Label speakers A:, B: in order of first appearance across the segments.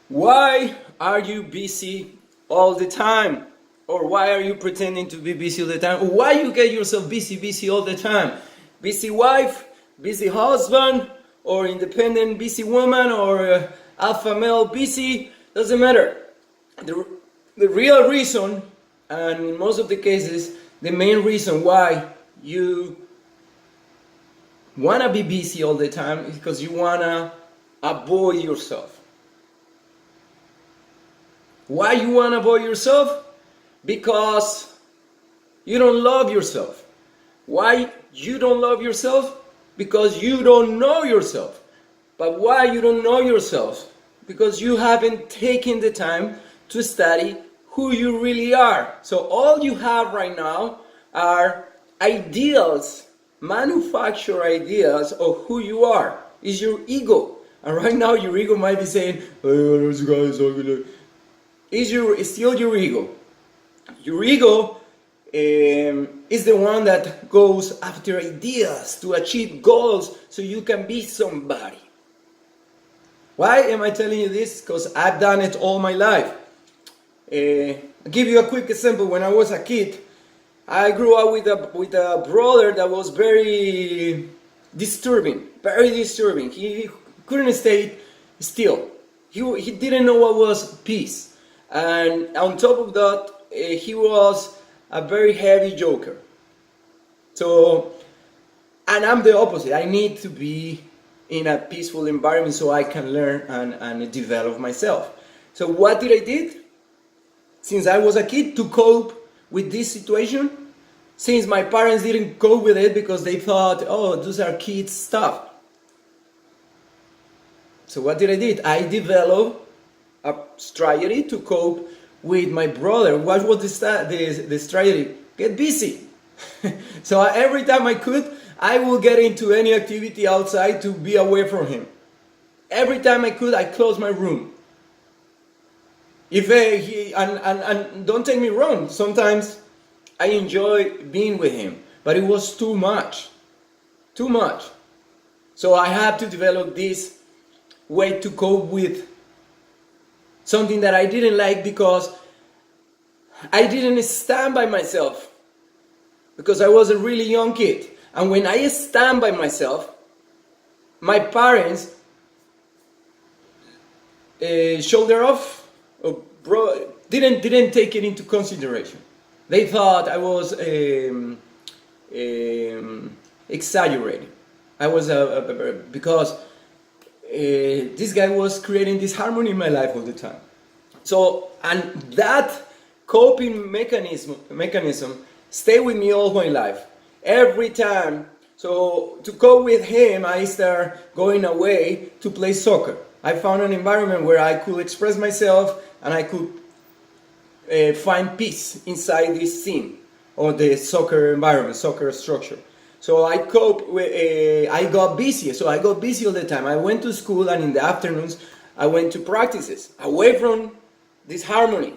A: Why are you busy all the time? Or why are you pretending to be busy all the time? Or why you get yourself busy all the time? Busy wife, busy husband, or independent busy woman, or alpha male busy, doesn't matter. The, the real reason, and in most of the cases, the main reason why you wanna be busy all the time is because you wanna avoid yourself. Why you want to avoid yourself? Because you don't love yourself. Why you don't love yourself? Because you don't know yourself. But why you don't know yourself? Because you haven't taken the time to study who you really are. So all you have right now are ideals, manufactured ideas of who you are. Is your ego. And right now your ego might be saying, "Hey, those guys are gonna..." Is still your ego. Your ego is the one that goes after ideas to achieve goals so you can be somebody. Why am I telling you this? Because I've done it all my life. I'll give you a quick example. When I was a kid, I grew up with a brother that was very disturbing. He couldn't stay still. He didn't know what was peace. And on top of that, he was a very heavy joker. So, and I'm the opposite. I need to be in a peaceful environment so I can learn and develop myself. So what did I did? Since I was a kid, to cope with this situation, since my parents didn't cope with it because they thought, oh, those are kids stuff. So what did I did? I developed a strategy to cope with my brother. What was the strategy? Get busy. So every time I could, I will get into any activity outside to be away from him. Every time I could, I closed my room. If and don't take me wrong, sometimes I enjoy being with him, but it was too much. So I had to develop this way to cope with something that I didn't like, because I didn't stand by myself, because I was a really young kid. And when I stand by myself, my parents shoulder off, or didn't take it into consideration. They thought I was exaggerating. I was because this guy was creating this harmony in my life all the time. So, and that coping mechanism stayed with me all my life. Every time. So to cope with him, I started going away to play soccer. I found an environment where I could express myself and I could find peace inside this scene, or the soccer environment, soccer structure. So I cope with, I got busy. So I got busy all the time. I went to school, and in the afternoons, I went to practices away from this harmony.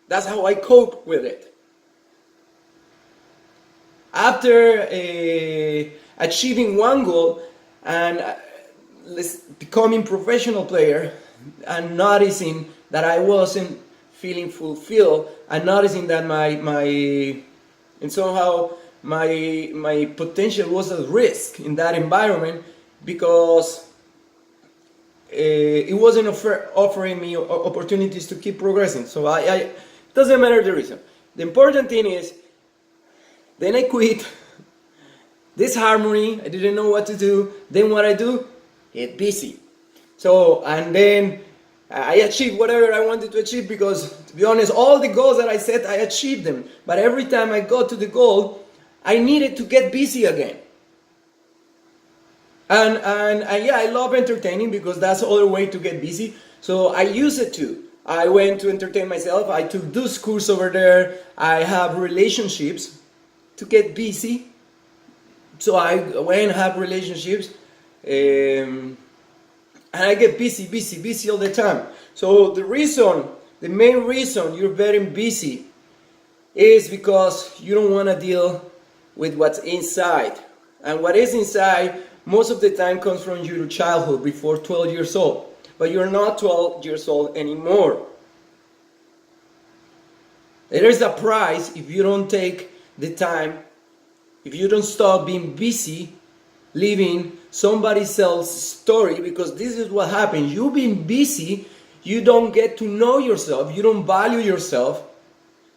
A: That's how I cope with it. After achieving one goal and becoming professional player, and noticing that I wasn't feeling fulfilled, and noticing that my potential was at risk in that environment, because it wasn't offering me opportunities to keep progressing. So it doesn't matter the reason. The important thing is, then I quit this harmony. I didn't know what to do. Then what I do? Get busy. So, and then I achieved whatever I wanted to achieve, because, to be honest, all the goals that I set, I achieved them. But every time I got to the goal, I needed to get busy again. And yeah, I love entertaining, because that's the other way to get busy. So I use it too. I went to entertain myself. I took those courses over there. I have relationships to get busy. So I went and have relationships. And I get busy all the time. So the main reason you're very busy is because you don't want to deal with what's inside. And what is inside most of the time comes from your childhood, before 12 years old. but you're not 12 years old anymore. There is a price if you don't take the time, if you don't stop being busy living somebody else's story, because this is what happens. You've been busy, you don't get to know yourself, you don't value yourself,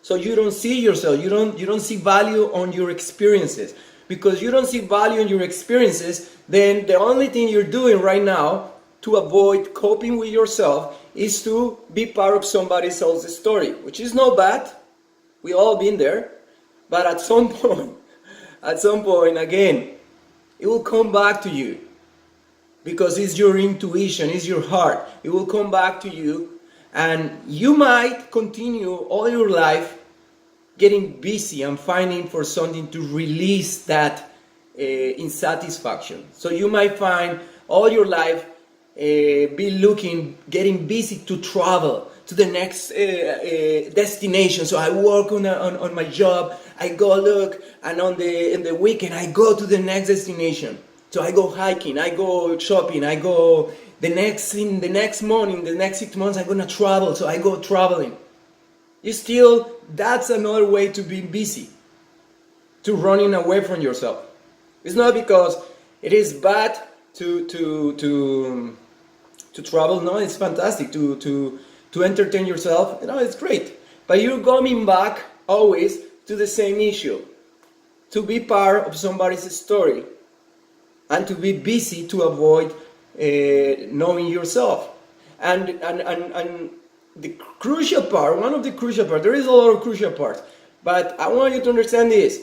A: so you don't see yourself, you don't see value on your experiences. Because you don't see value in your experiences, then the only thing you're doing right now to avoid coping with yourself is to be part of somebody else's story, which is not bad. We all been there, but at some point again, it will come back to you, because it's your intuition, it's your heart. It will come back to you, and you might continue all your life getting busy and finding for something to release that insatisfaction. So you might find all your life getting busy to travel to the next destination. So I work on my job, I go look, and in the weekend I go to the next destination. So I go hiking, I go shopping, I go the next morning, the next 6 months I'm gonna travel, so I go traveling. That's another way to be busy, to running away from yourself. It's not because it is bad to travel. No, it's fantastic to entertain yourself. It's great. But you're coming back always to the same issue, to be part of somebody's story, and to be busy to avoid knowing yourself. And the crucial part, one of the crucial parts, there is a lot of crucial parts, but I want you to understand this.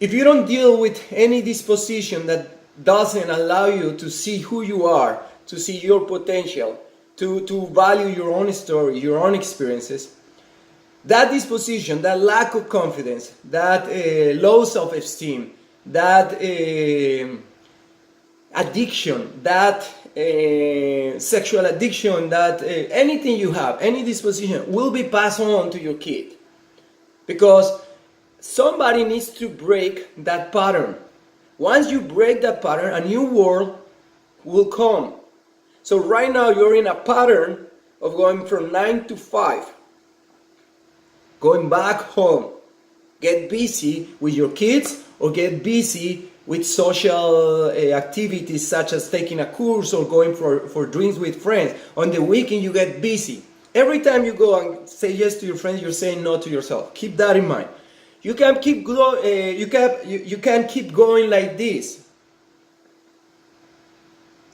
A: If you don't deal with any disposition that doesn't allow you to see who you are, to see your potential, to value your own story, your own experiences, that disposition, that lack of confidence, that low self-esteem, that addiction, that sexual addiction, that anything you have, any disposition will be passed on to your kid. Because somebody needs to break that pattern. Once you break that pattern, a new world will come. So right now you're in a pattern of going from 9 to 5, going back home, get busy with your kids, or get busy with social activities such as taking a course or going for drinks with friends. On the weekend you get busy. Every time you go and say yes to your friends, you're saying no to yourself. Keep that in mind. You can't keep going like this.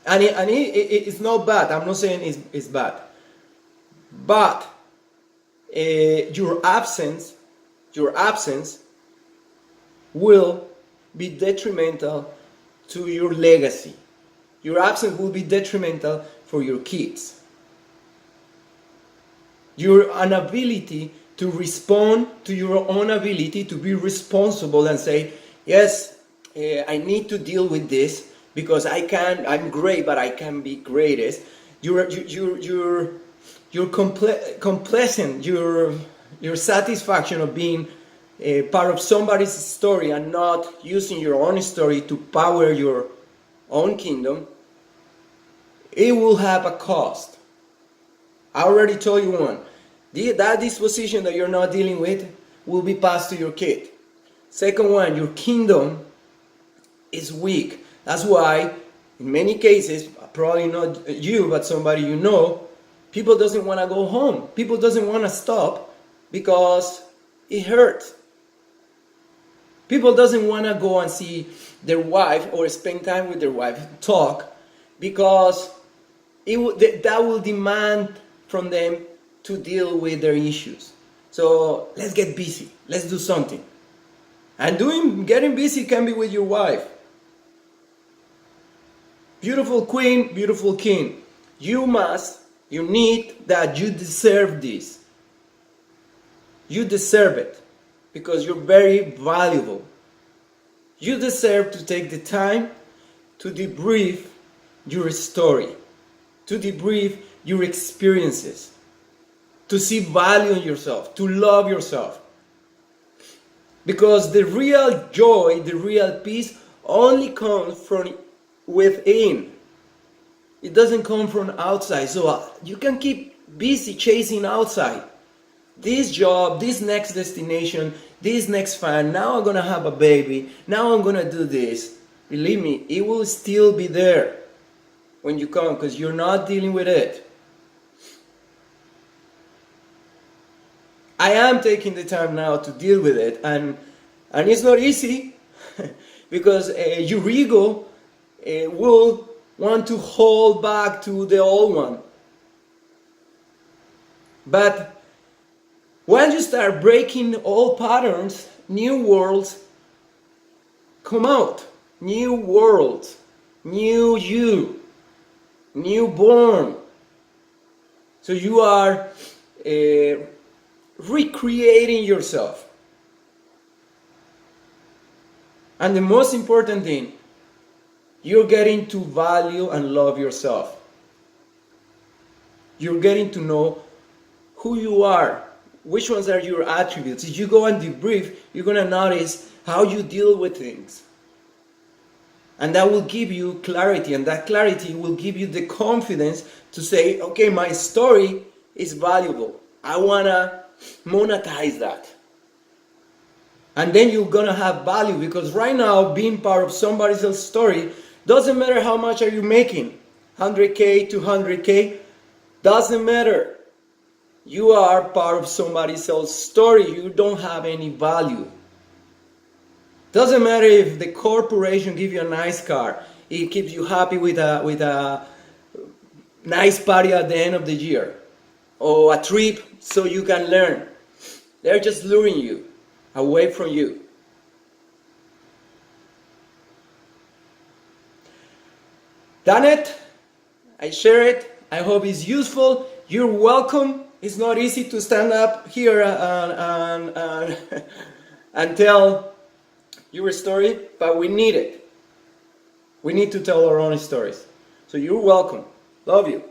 A: And it's not bad. I'm not saying it's bad. But your absence will be detrimental to your legacy. Your absence will be detrimental for your kids. Your inability to respond to your own ability to be responsible and say, yes, I need to deal with this because I'm great, but I can be greatest. Your complacent, your satisfaction of being part of somebody's story and not using your own story to power your own kingdom, it will have a cost. I already told you one. That disposition that you're not dealing with will be passed to your kid. Second one, your kingdom is weak. That's why, in many cases, probably not you, but somebody you know, people doesn't want to go home. People doesn't want to stop because it hurts. People doesn't want to go and see their wife or spend time with their wife, talk, because that will demand from them to deal with their issues. So let's get busy. Let's do something. And getting busy can be with your wife. Beautiful queen, beautiful king. You need that. You deserve this. You deserve it because you're very valuable. You deserve to take the time to debrief your story, to debrief your experiences, to see value in yourself, to love yourself. Because the real joy, the real peace only comes from within. It doesn't come from outside. So you can keep busy chasing outside. This job, this next destination, this next fan, now I'm gonna have a baby, now I'm gonna do this. Believe me, it will still be there when you come because you're not dealing with it. I am taking the time now to deal with it, and it's not easy because your ego will want to hold back to the old one. But when you start breaking old patterns, new worlds come out. New worlds, new you, newborn. So you are recreating yourself. And the most important thing, you're getting to value and love yourself. You're getting to know who you are, which ones are your attributes. If you go and debrief, you're going to notice how you deal with things. And that will give you clarity, and that clarity will give you the confidence to say, okay, my story is valuable. I want to monetize that. And then you're going to have value, because right now, being part of somebody else's story, doesn't matter how much are you making, 100K, 200K, doesn't matter. You are part of somebody else's story. You don't have any value. Doesn't matter if the corporation gives you a nice car. It keeps you happy with a nice party at the end of the year. Or a trip so you can learn. They're just luring you away from you. Done it. I share it. I hope it's useful. You're welcome. It's not easy to stand up here and tell your story, but we need it. We need to tell our own stories. So you're welcome. Love you.